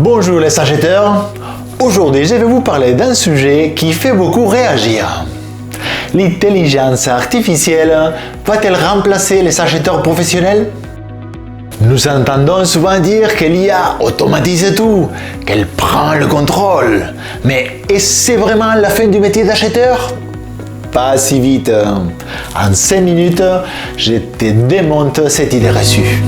Bonjour les acheteurs, aujourd'hui je vais vous parler d'un sujet qui fait beaucoup réagir. L'intelligence artificielle va-t-elle remplacer les acheteurs professionnels? Nous entendons souvent dire que l'IA automatise tout, qu'elle prend le contrôle. Mais est-ce vraiment la fin du métier d'acheteur? Pas si vite. En 5 minutes, je te démonte cette idée reçue.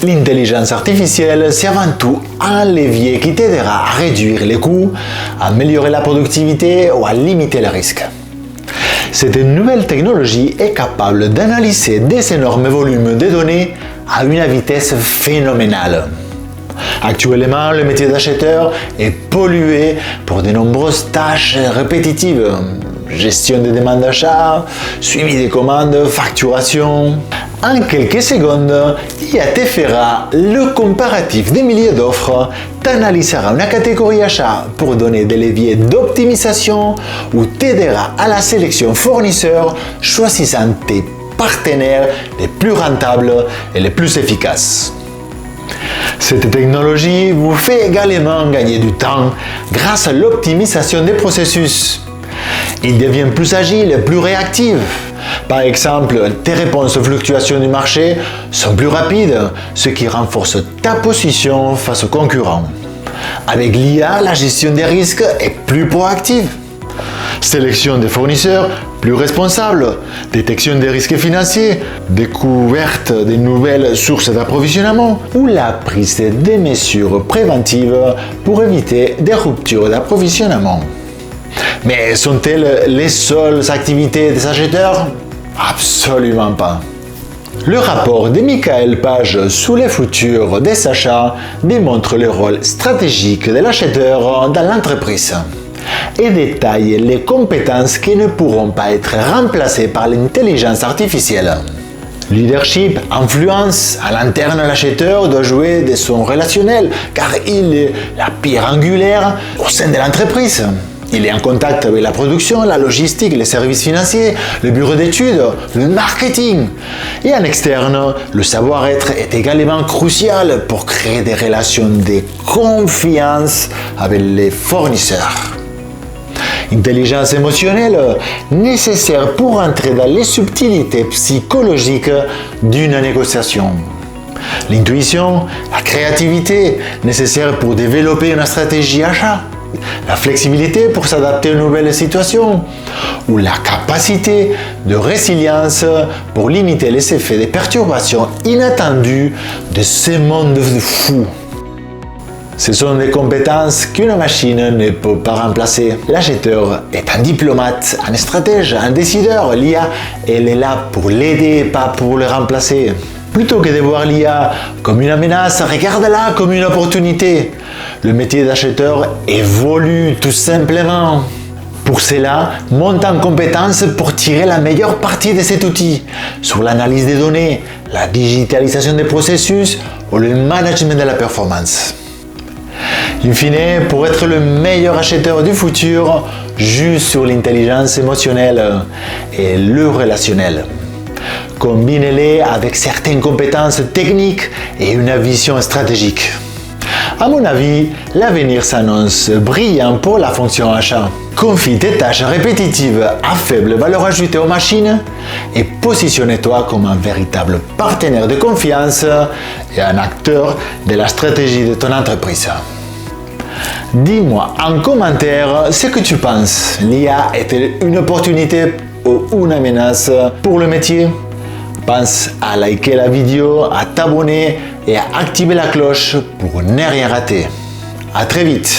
L'intelligence artificielle, c'est avant tout un levier qui t'aidera à réduire les coûts, à améliorer la productivité ou à limiter les risques. Cette nouvelle technologie est capable d'analyser des énormes volumes de données à une vitesse phénoménale. Actuellement, le métier d'acheteur est pollué pour de nombreuses tâches répétitives. Gestion des demandes d'achat, suivi des commandes, facturation. En quelques secondes, l'IA te fera le comparatif des milliers d'offres, t'analysera une catégorie achat pour donner des leviers d'optimisation ou t'aidera à la sélection fournisseur, choisissant tes partenaires les plus rentables et les plus efficaces. Cette technologie vous fait également gagner du temps grâce à l'optimisation des processus. Il devient plus agile et plus réactif. Par exemple, tes réponses aux fluctuations du marché sont plus rapides, ce qui renforce ta position face aux concurrents. Avec l'IA, la gestion des risques est plus proactive. Sélection des fournisseurs plus responsable, détection des risques financiers, découverte de nouvelles sources d'approvisionnement ou la prise de mesures préventives pour éviter des ruptures d'approvisionnement. Mais sont-elles les seules activités des acheteurs? Absolument pas. Le rapport de Michael Page sur le futur des achats démontre le rôle stratégique de l'acheteur dans l'entreprise et détaille les compétences qui ne pourront pas être remplacées par l'intelligence artificielle. Leadership, influence, à l'interne l'acheteur doit jouer de son relationnel car il est la pierre angulaire au sein de l'entreprise. Il est en contact avec la production, la logistique, les services financiers, le bureau d'études, le marketing. Et en externe, le savoir-être est également crucial pour créer des relations de confiance avec les fournisseurs. Intelligence émotionnelle nécessaire pour entrer dans les subtilités psychologiques d'une négociation. L'intuition, la créativité nécessaire pour développer une stratégie achat. La flexibilité pour s'adapter aux nouvelles situations ou la capacité de résilience pour limiter les effets des perturbations inattendues de ce monde fou. Ce sont des compétences qu'une machine ne peut pas remplacer. L'acheteur est un diplomate, un stratège, un décideur. L'IA, elle est là pour l'aider, pas pour le remplacer. Plutôt que de voir l'IA comme une menace, regarde-la comme une opportunité. Le métier d'acheteur évolue tout simplement. Pour cela, monte en compétence pour tirer la meilleure partie de cet outil sur l'analyse des données, la digitalisation des processus ou le management de la performance. In fine, pour être le meilleur acheteur du futur, joue sur l'intelligence émotionnelle et le relationnel. Combinez-les avec certaines compétences techniques et une vision stratégique. À mon avis, l'avenir s'annonce brillant pour la fonction achat. Confie tes tâches répétitives à faible valeur ajoutée aux machines et positionne-toi comme un véritable partenaire de confiance et un acteur de la stratégie de ton entreprise. Dis-moi en commentaire ce que tu penses. L'IA est-elle une opportunité ou une menace pour le métier? Pense à liker la vidéo, à t'abonner et à activer la cloche pour ne rien rater. À très vite!